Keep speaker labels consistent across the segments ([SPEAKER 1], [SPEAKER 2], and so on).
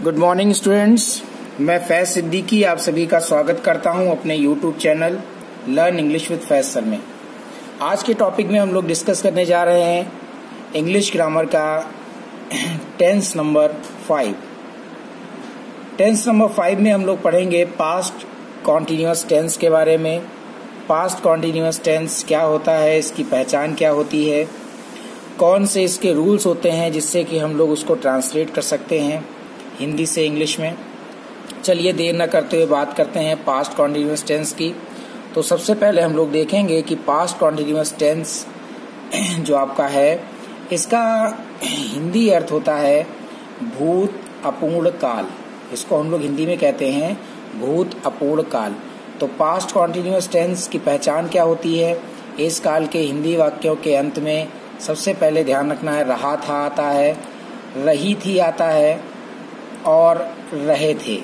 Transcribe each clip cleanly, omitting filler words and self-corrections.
[SPEAKER 1] Good morning students, मैं फैज सिद्दीकी आप सभी का स्वागत करता हूं अपने YouTube channel learn English with Faiz sir में। आज के टॉपिक में हम लोग डिस्कस करने जा रहे हैं इंग्लिश ग्रामर का टेंस नंबर 5। टेंस नंबर 5 में हम लोग पढ़ेंगे पास्ट कॉन्टिन्यूअस टेंस के बारे में। पास्ट कॉन्टिन्यूअस टेंस क्या होता है, इसकी पहचान क्या होती है, कौन से इसके रूल्स होते हैं जिससे कि हम लोग उसको ट्रांसलेट कर सकते हैं हिंदी से इंग्लिश में। चलिए देर न करते हुए बात करते हैं पास्ट कॉन्टिन्यूअस टेंस की। तो सबसे पहले हम लोग देखेंगे कि पास्ट कॉन्टिन्यूअस टेंस जो आपका है इसका हिंदी अर्थ होता है भूत अपूर्ण काल। इसको हम लोग हिंदी में कहते हैं भूत अपूर्ण काल। तो पास्ट कॉन्टिन्यूअस टेंस की पहचान क्या होती है? इस काल के हिंदी वाक्यों के अंत में सबसे पहले ध्यान रखना है रहा था आता है, रही थी आता है और रहे थे।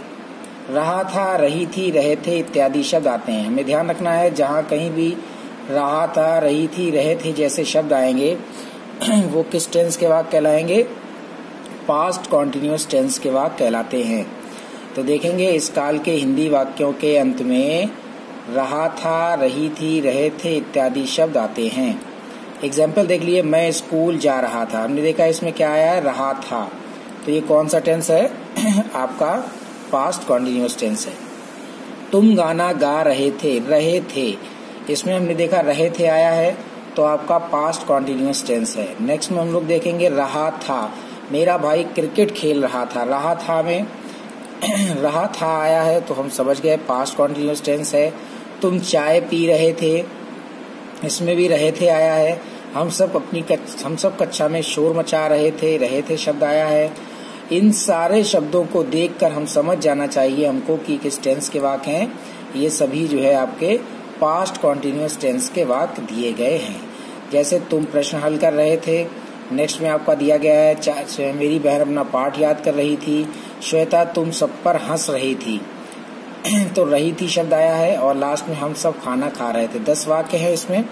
[SPEAKER 1] रहा था, रही थी, रहे थे इत्यादि शब्द आते हैं। हमें ध्यान रखना है जहाँ कहीं भी रहा था, रही थी, रहे थे जैसे शब्द आएंगे वो किस टेंस के वाक्य कहलाएंगे? पास्ट कॉन्टिन्यूअस टेंस के वाक्य कहलाते हैं। तो देखेंगे इस काल के हिंदी वाक्यों के अंत में रहा था, रही थी, रहे थे इत्यादि शब्द आते हैं। एग्जाम्पल देख लिए, मैं स्कूल जा रहा था। हमने देखा इसमें क्या आया है? रहा था। तो ये कौन सा टेंस है? आपका पास्ट कॉन्टिन्यूअस टेंस है। तुम गाना गा रहे थे, रहे थे, इसमें हमने देखा रहे थे आया है तो आपका पास्ट कॉन्टिन्यूअस टेंस है। नेक्स्ट में हम लोग देखेंगे रहा था, मेरा भाई क्रिकेट खेल रहा था। रहा था में रहा था आया है तो हम समझ गए पास्ट कॉन्टिन्यूअस टेंस है। तुम चाय पी रहे थे, इसमें भी रहे थे आया है। हम सब कक्षा में शोर मचा रहे थे शब्द आया है। इन सारे शब्दों को देखकर हम समझ जाना चाहिए हमको कि किस टेंस के वाक्य हैं। ये सभी जो है आपके पास्ट कॉन्टिन्यूअस टेंस के वाक्य दिए गए हैं। जैसे तुम प्रश्न हल कर रहे थे, नेक्स्ट में आपका दिया गया है मेरी बहन अपना पाठ याद कर रही थी, श्वेता तुम सब पर हंस रही थी तो रही थी शब्द आया है और लास्ट में हम सब खाना खा रहे थे। 10 वाक्य है इसमें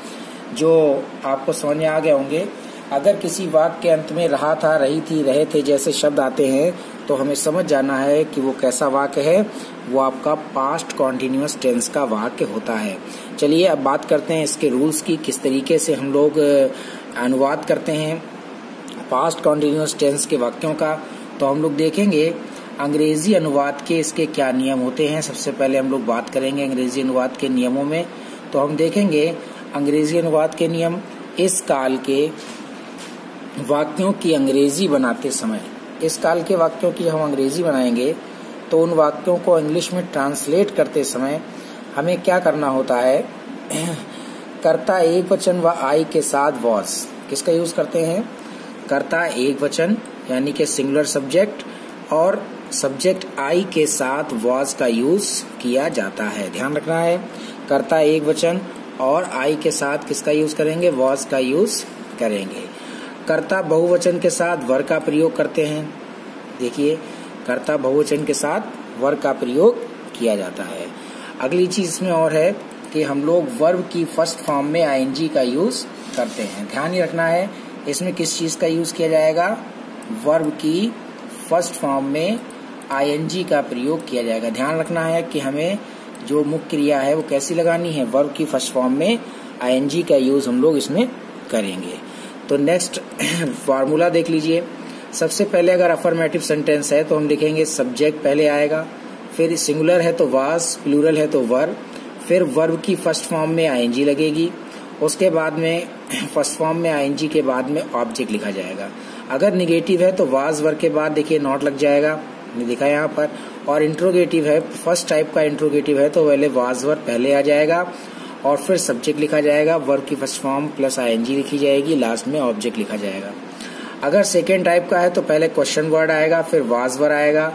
[SPEAKER 1] जो आपको समझ में आ गए होंगे। अगर किसी वाक्य के अंत में रहा था, रही थी, रहे थे जैसे शब्द आते हैं तो हमें समझ जाना है कि वो कैसा वाक्य है, वो आपका पास्ट कॉन्टिन्यूअस टेंस का वाक्य होता है। चलिए अब बात करते हैं इसके रूल्स की, किस तरीके से हम लोग अनुवाद करते हैं पास्ट कॉन्टिन्यूअस टेंस के वाक्यों का। तो हम लोग देखेंगे अंग्रेजी अनुवाद के इसके क्या नियम होते हैं। सबसे पहले हम लोग बात करेंगे अंग्रेजी अनुवाद के नियमों में। तो हम देखेंगे अंग्रेजी अनुवाद के नियम। इस काल के वाक्यों की अंग्रेजी बनाते समय, इस काल के वाक्यों की हम अंग्रेजी बनाएंगे तो उन वाक्यों को इंग्लिश में ट्रांसलेट करते समय हमें क्या करना होता है? कर्ता एक वचन व आई के साथ वॉज, किसका यूज करते हैं? कर्ता एक वचन यानी कि सिंगुलर सब्जेक्ट और सब्जेक्ट आई के साथ वॉज का यूज किया जाता है। ध्यान रखना है, कर्ता एक वचन और आई के साथ किसका यूज करेंगे? वॉज का यूज करेंगे। कर्ता बहुवचन के साथ वर का प्रयोग करते हैं। देखिए कर्ता बहुवचन के साथ वर का प्रयोग किया जाता है। अगली चीज इसमें और है कि हम लोग वर्ब की फर्स्ट फॉर्म में आईएनजी का यूज करते हैं। ध्यान ही रखना है इसमें किस चीज का यूज किया जाएगा? वर्ब की फर्स्ट फॉर्म में आईएनजी का प्रयोग किया जाएगा। ध्यान रखना है कि हमें जो मुख्य क्रिया है वो कैसी लगानी है? वर्ब की फर्स्ट फॉर्म में आईएनजी का यूज हम लोग इसमें करेंगे। तो नेक्स्ट फार्मूला देख लीजिए। सबसे पहले अगर अफर्मेटिव सेंटेंस है तो हम लिखेंगे सब्जेक्ट पहले आएगा, फिर सिंगुलर है तो वाज, प्लूरल है तो वर, फिर वर्ब की फर्स्ट फॉर्म में आईएनजी लगेगी, उसके बाद में फर्स्ट फॉर्म में आईएनजी के बाद में ऑब्जेक्ट लिखा जाएगा। अगर निगेटिव है तो वाज वर के बाद देखिए नॉट लग जाएगा, हमने देखा यहाँ पर। और इंट्रोगेटिव है, फर्स्ट टाइप का इंट्रोगेटिव है तो पहले वाज वर पहले आ जाएगा और फिर सब्जेक्ट लिखा जाएगा, वर्ब की फर्स्ट फॉर्म प्लस आईएनजी लिखी जाएगी, लास्ट में ऑब्जेक्ट लिखा जाएगा। अगर सेकेंड टाइप का है तो पहले क्वेश्चन वर्ड आएगा, फिर वाज वर आएगा,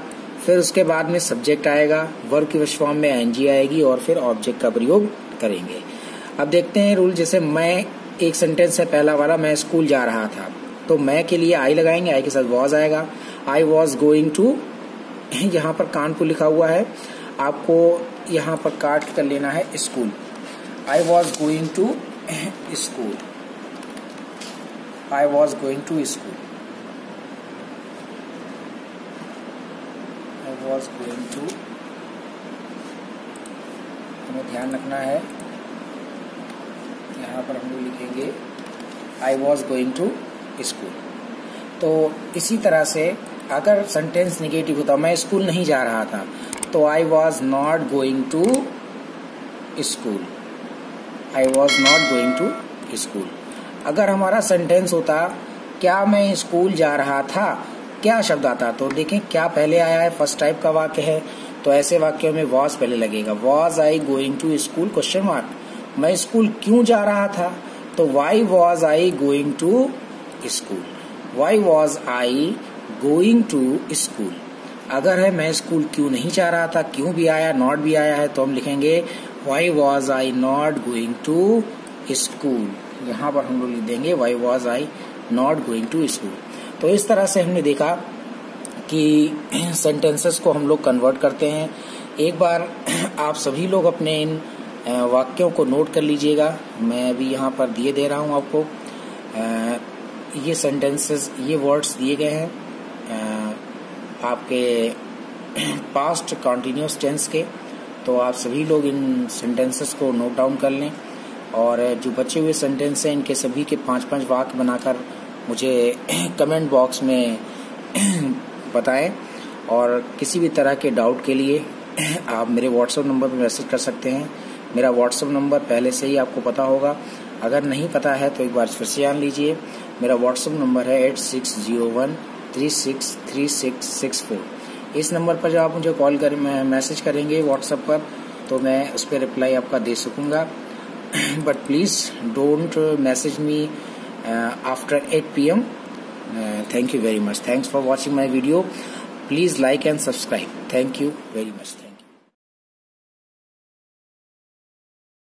[SPEAKER 1] फिर उसके बाद में सब्जेक्ट आएगा, वर्ब की फर्स्ट फॉर्म में आईएनजी आएगी और फिर ऑब्जेक्ट का प्रयोग करेंगे। अब देखते हैं रूल। जैसे मैं, एक सेंटेंस है पहला वाला, मैं स्कूल जा रहा था, तो मैं के लिए आई लगाएंगे, आई के साथ वॉज आएगा। आई वॉज गोइंग टू, यहाँ पर कानपुर लिखा हुआ है, आपको यहाँ पर काट कर लेना है school. I was going to school. I was going to school. Was going to, हमें ध्यान रखना है, यहाँ पर हम लोग लिखेंगे I was going to school. तो इसी तरह से अगर सेंटेंस निगेटिव होता, मैं स्कूल नहीं जा रहा था, तो I was not going to school, I was not going to school. अगर हमारा सेंटेंस होता क्या मैं स्कूल जा रहा था, क्या शब्द आता, तो देखें क्या पहले आया है, फर्स्ट टाइप का वाक्य है, तो ऐसे वाक्यों में वॉज पहले लगेगा। Was I going to school question mark, मैं स्कूल क्यों जा रहा था, तो why was I going to school, why was I going to school. अगर है मैं स्कूल क्यों नहीं जा रहा था, क्यों भी आया, नॉट भी आया है, तो हम लिखेंगे why was I not going to school. यहाँ पर हम लोग लिख देंगे why was I not going to school. तो इस तरह से हमने देखा कि सेंटेंसेस को हम लोग कन्वर्ट करते हैं। एक बार आप सभी लोग अपने इन वाक्यों को नोट कर लीजिएगा, मैं अभी यहाँ पर दिए दे रहा हूँ आपको। ये सेंटेंसेस, ये वर्ड्स दिए गए हैं आपके पास्ट कंटिन्यूअस टेंस के, तो आप सभी लोग इन सेंटेंसेस को नोट डाउन कर लें और जो बचे हुए सेंटेंस हैं इनके सभी के 5-5 वाक्य बनाकर मुझे कमेंट बॉक्स में बताएं। और किसी भी तरह के डाउट के लिए आप मेरे व्हाट्सएप नंबर पर मैसेज कर सकते हैं। मेरा व्हाट्सएप नंबर पहले से ही आपको पता होगा, अगर नहीं पता है तो एक बार फिर से जान लीजिए। मेरा व्हाट्सएप नंबर है 8601363664। इस नंबर पर जब आप मुझे कॉल कर मैसेज करेंगे व्हाट्सएप पर, तो मैं उस पर रिप्लाई आपका दे सकूँगा। But please don't message me after 8 PM। Thank you very much. Thanks for watching my video. Please like and subscribe. Thank you very much.